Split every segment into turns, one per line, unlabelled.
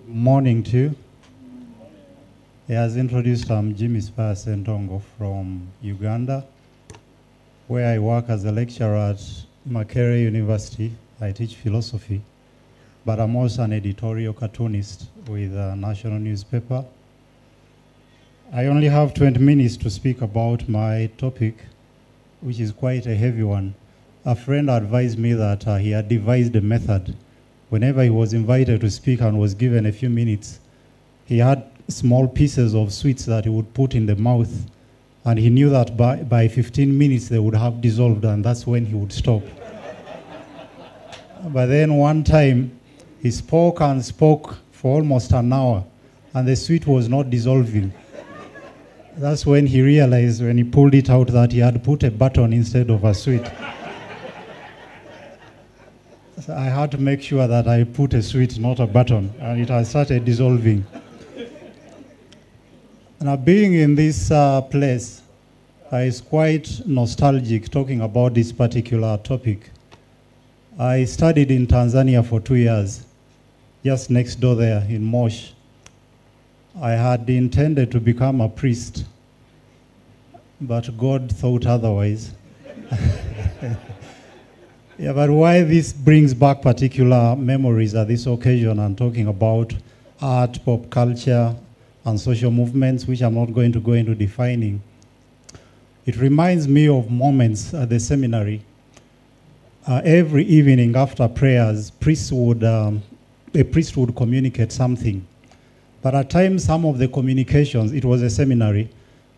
Good morning to you. As introduced, I'm Jimmy Spire Sentongo from Uganda, where I work as a lecturer at Makerere University. I teach philosophy, but I'm also an editorial cartoonist with a national newspaper. I only have 20 minutes to speak about my topic, which is quite a heavy one. A friend advised me that he had devised a method. Whenever he was invited to speak and was given a few minutes, he had small pieces of sweets that he would put in the mouth, and he knew that by 15 minutes they would have dissolved, and that's when he would stop. But then one time, he spoke and spoke for almost an hour, and the sweet was not dissolving. That's when he realized, when he pulled it out, that he had put a button instead of a sweet. So I had to make sure that I put a sweet, not a button, and it has started dissolving. Now, being in this place is quite nostalgic talking about this particular topic. I studied in Tanzania for 2 years, just next door there in Mosh. I had intended to become a priest, but God thought otherwise. Yeah, but why this brings back particular memories at this occasion and talking about art, pop culture, and social movements, which I'm not going to go into defining. It reminds me of moments at the seminary. Every evening after prayers, a priest would communicate something. But at times, some of the communications, it was a seminary,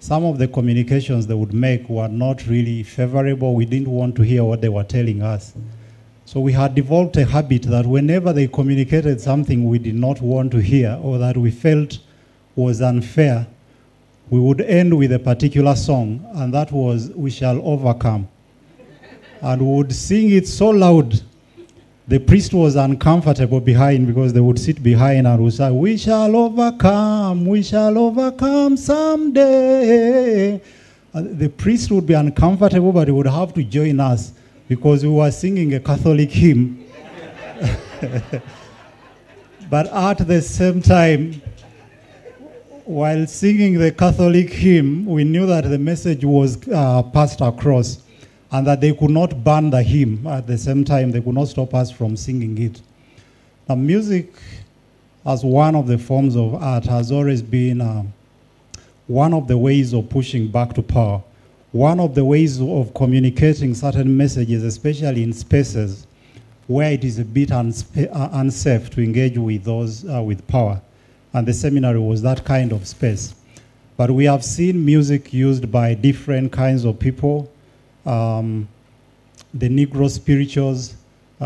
some of the communications they would make were not really favorable. We didn't want to hear what they were telling us. So we had developed a habit that whenever they communicated something we did not want to hear or that we felt was unfair, we would end with a particular song, and that was "We Shall Overcome." And we would sing it so loud, the priest was uncomfortable behind, because they would sit behind and would say, we shall overcome someday. And the priest would be uncomfortable, but he would have to join us because we were singing a Catholic hymn. But at the same time, while singing the Catholic hymn, we knew that the message was passed across, and that they could not ban the hymn. At the same time, they could not stop us from singing it. Now, music, as one of the forms of art, has always been one of the ways of pushing back to power, one of the ways of communicating certain messages, especially in spaces where it is a bit unsafe to engage with those with power. And the seminary was that kind of space. But we have seen music used by different kinds of people. The Negro spirituals,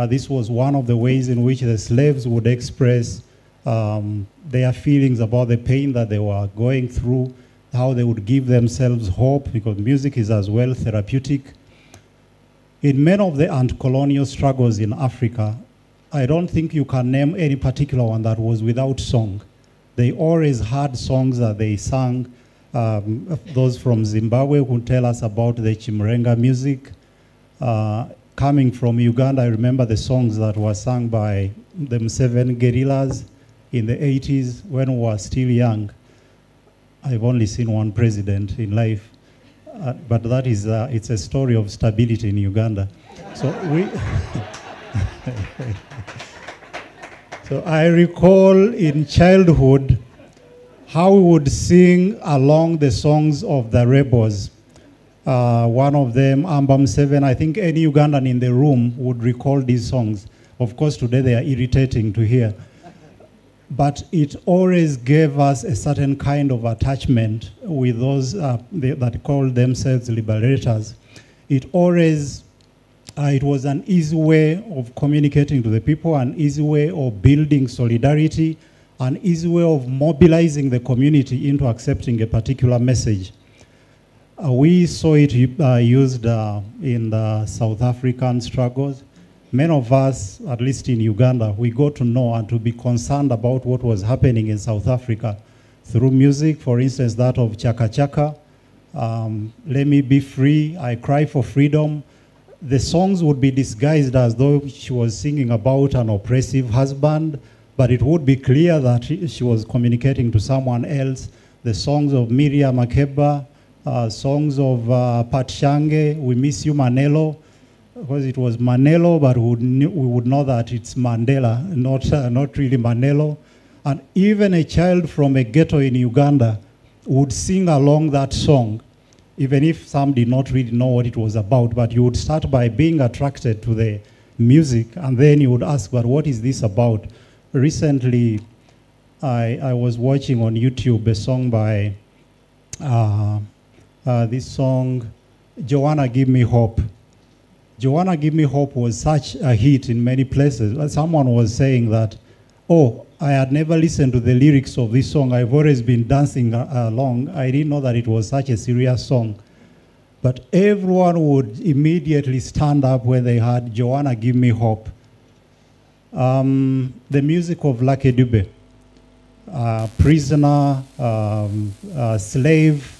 this was one of the ways in which the slaves would express their feelings about the pain that they were going through, how they would give themselves hope, because music is as well therapeutic. In many of the anti-colonial struggles in Africa, I don't think you can name any particular one that was without song. They always had songs that they sang. Those from Zimbabwe who tell us about the Chimrenga music. Coming from Uganda, I remember the songs that were sung by the Museveni guerrillas in the 80s when we were still young. I've only seen one president in life, but that is, it's a story of stability in Uganda. So so I recall in childhood how we would sing along the songs of the rebels. One of them, Ambam 7, I think any Ugandan in the room would recall these songs. Of course, today they are irritating to hear. But it always gave us a certain kind of attachment with those that call themselves liberators. It always, it was an easy way of communicating to the people, an easy way of building solidarity, an easy way of mobilizing the community into accepting a particular message. We saw it used in the South African struggles. Many of us, at least in Uganda, we got to know and to be concerned about what was happening in South Africa through music. For instance, that of Chaka Chaka, Let Me Be Free, I Cry for Freedom. The songs would be disguised as though she was singing about an oppressive husband, but it would be clear that she was communicating to someone else. The songs of Miriam Makeba, songs of Pat Shange, We Miss You Manelo, because it was Manelo, but we would know that it's Mandela, not really Manelo. And even a child from a ghetto in Uganda would sing along that song, even if some did not really know what it was about. But you would start by being attracted to the music, and then you would ask, but what is this about? Recently, I was watching on YouTube a song by this song, Joanna Give Me Hope. Joanna Give Me Hope was such a hit in many places. Someone was saying that, oh, I had never listened to the lyrics of this song. I've always been dancing along. I didn't know that it was such a serious song. But everyone would immediately stand up when they heard Joanna Give Me Hope. The music of Lucky Dube, prisoner, slave,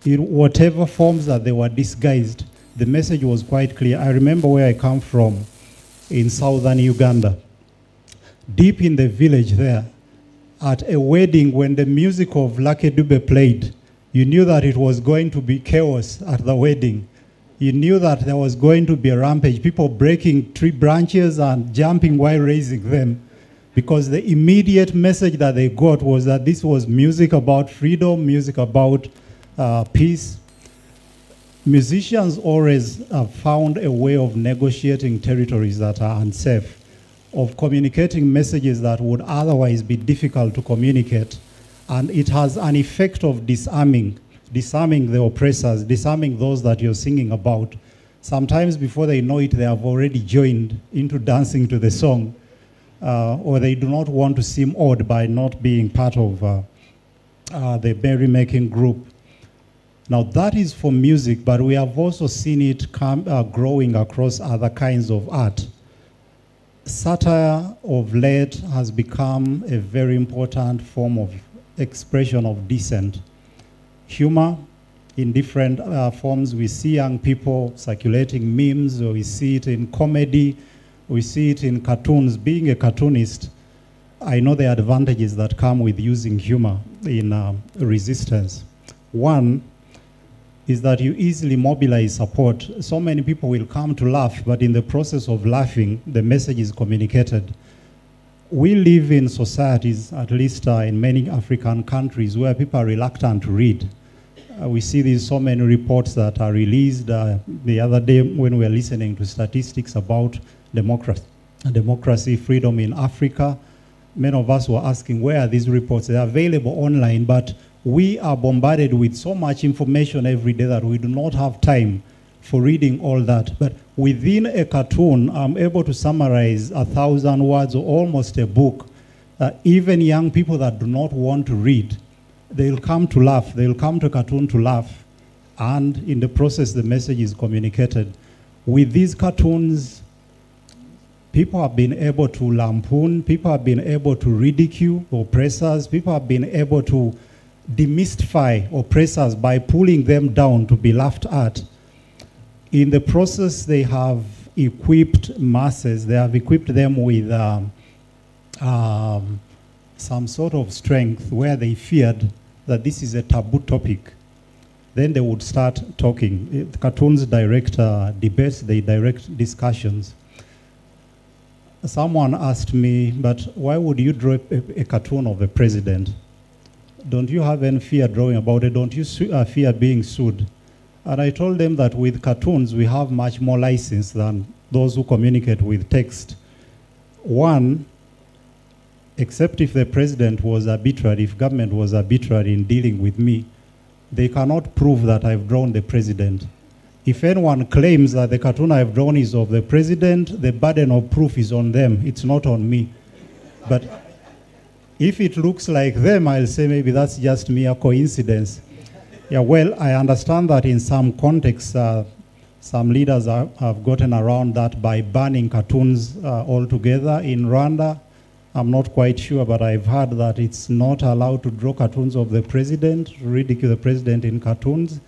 in whatever forms that they were disguised, the message was quite clear. I remember where I come from in southern Uganda. Deep in the village there, at a wedding, when the music of Lucky Dube played, you knew that it was going to be chaos at the wedding. You knew that there was going to be a rampage, people breaking tree branches and jumping while raising them, because the immediate message that they got was that this was music about freedom, music about peace. Musicians always have found a way of negotiating territories that are unsafe, of communicating messages that would otherwise be difficult to communicate. And it has an effect of disarming the oppressors, disarming those that you're singing about. Sometimes before they know it, they have already joined into dancing to the song, or they do not want to seem odd by not being part of the merrymaking group. Now that is for music, but we have also seen it growing across other kinds of art. Satire of late has become a very important form of expression of dissent. Humor in different forms. We see young people circulating memes, or we see it in comedy, we see it in cartoons. Being a cartoonist, I know the advantages that come with using humor in resistance. One is that you easily mobilize support. So many people will come to laugh, but in the process of laughing, the message is communicated. We live in societies, at least in many African countries, where people are reluctant to read. We see these so many reports that are released. The other day when we were listening to statistics about democracy, freedom in Africa, many of us were asking, where are these reports? They're available online, but we are bombarded with so much information every day that we do not have time for reading all that. But within a cartoon, I'm able to summarize 1,000 words or almost a book. Even young people that do not want to read, they'll come to laugh. They'll come to a cartoon to laugh. And in the process, the message is communicated. With these cartoons, people have been able to lampoon, people have been able to ridicule oppressors, people have been able to demystify oppressors by pulling them down to be laughed at. In the process, they have equipped masses, they have equipped them with some sort of strength where they feared that this is a taboo topic. Then they would start talking. Cartoons direct debates, they direct discussions. Someone asked me, but why would you draw a cartoon of a president? Don't you have any fear drawing about it? Don't you fear being sued? And I told them that with cartoons, we have much more license than those who communicate with text. One, except if the president was arbitrary, if government was arbitrary in dealing with me, they cannot prove that I've drawn the president. If anyone claims that the cartoon I've drawn is of the president, the burden of proof is on them. It's not on me. But if it looks like them, I'll say maybe that's just mere coincidence. Yeah, well, I understand that in some contexts, some leaders have gotten around that by banning cartoons altogether. In Rwanda, I'm not quite sure, but I've heard that it's not allowed to draw cartoons of the president, ridicule the president in cartoons.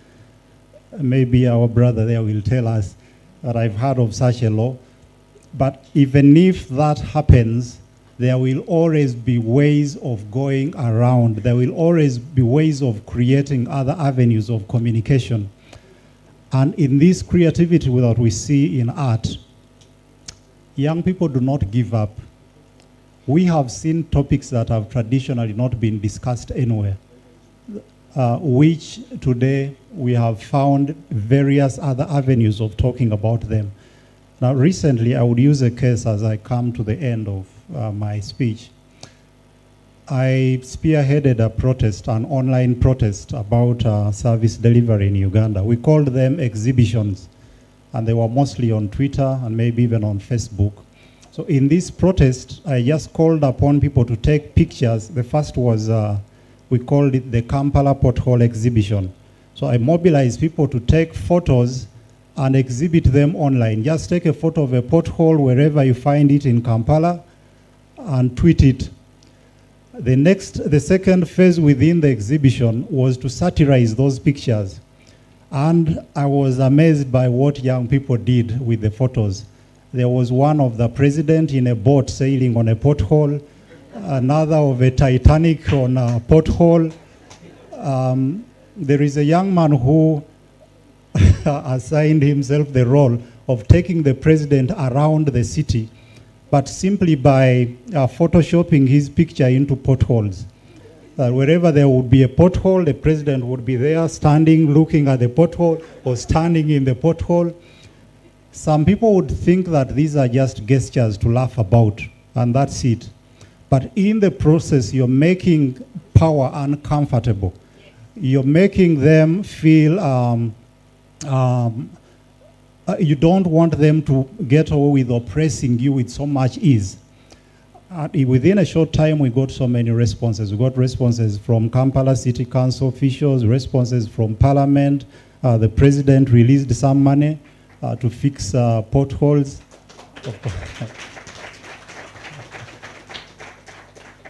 Maybe our brother there will tell us that I've heard of such a law. But even if that happens, there will always be ways of going around. There will always be ways of creating other avenues of communication. And in this creativity that we see in art, young people do not give up. We have seen topics that have traditionally not been discussed anywhere, which today we have found various other avenues of talking about them. Now, recently, I would use a case as I come to the end of my speech. I spearheaded a protest, an online protest about service delivery in Uganda. We called them exhibitions, and they were mostly on Twitter and maybe even on Facebook. So in this protest, I just called upon people to take pictures. The first was, we called it the Kampala Pothole Exhibition. So I mobilized people to take photos and exhibit them online. Just take a photo of a pothole wherever you find it in Kampala and tweet it. The second phase within the exhibition was to satirize those pictures. And I was amazed by what young people did with the photos. There was one of the president in a boat sailing on a pothole, another of a Titanic on a pothole. There is a young man who assigned himself the role of taking the president around the city, but simply by photoshopping his picture into potholes. Wherever there would be a pothole, the president would be there standing, looking at the pothole, or standing in the pothole. Some people would think that these are just gestures to laugh about, and that's it. But in the process, you're making power uncomfortable. You're making them feel you don't want them to get away with oppressing you with so much ease. Within a short time, we got so many responses. We got responses from Kampala City Council officials, responses from Parliament. The president released some money to fix potholes.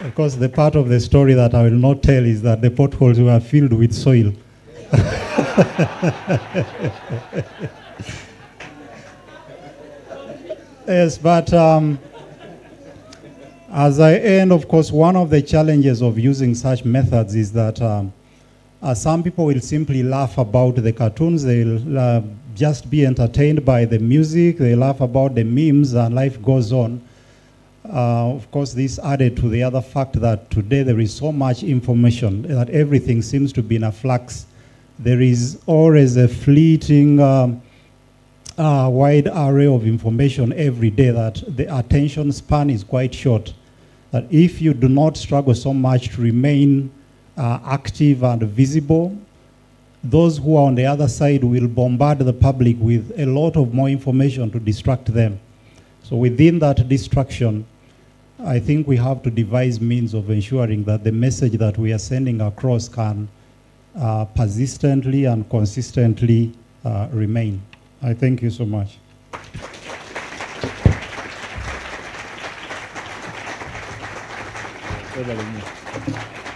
Of course, the part of the story that I will not tell is that the potholes were filled with soil. Yes, but as I end, of course, one of the challenges of using such methods is that some people will simply laugh about the cartoons. They'll just be entertained by the music. They laugh about the memes, and life goes on. Of course, this added to the other fact that today there is so much information that everything seems to be in a flux. There is always a fleeting wide array of information every day that the attention span is quite short. That if you do not struggle so much to remain active and visible, those who are on the other side will bombard the public with a lot of more information to distract them. So within that distraction, I think we have to devise means of ensuring that the message that we are sending across can persistently and consistently remain. I thank you so much.
Gracias.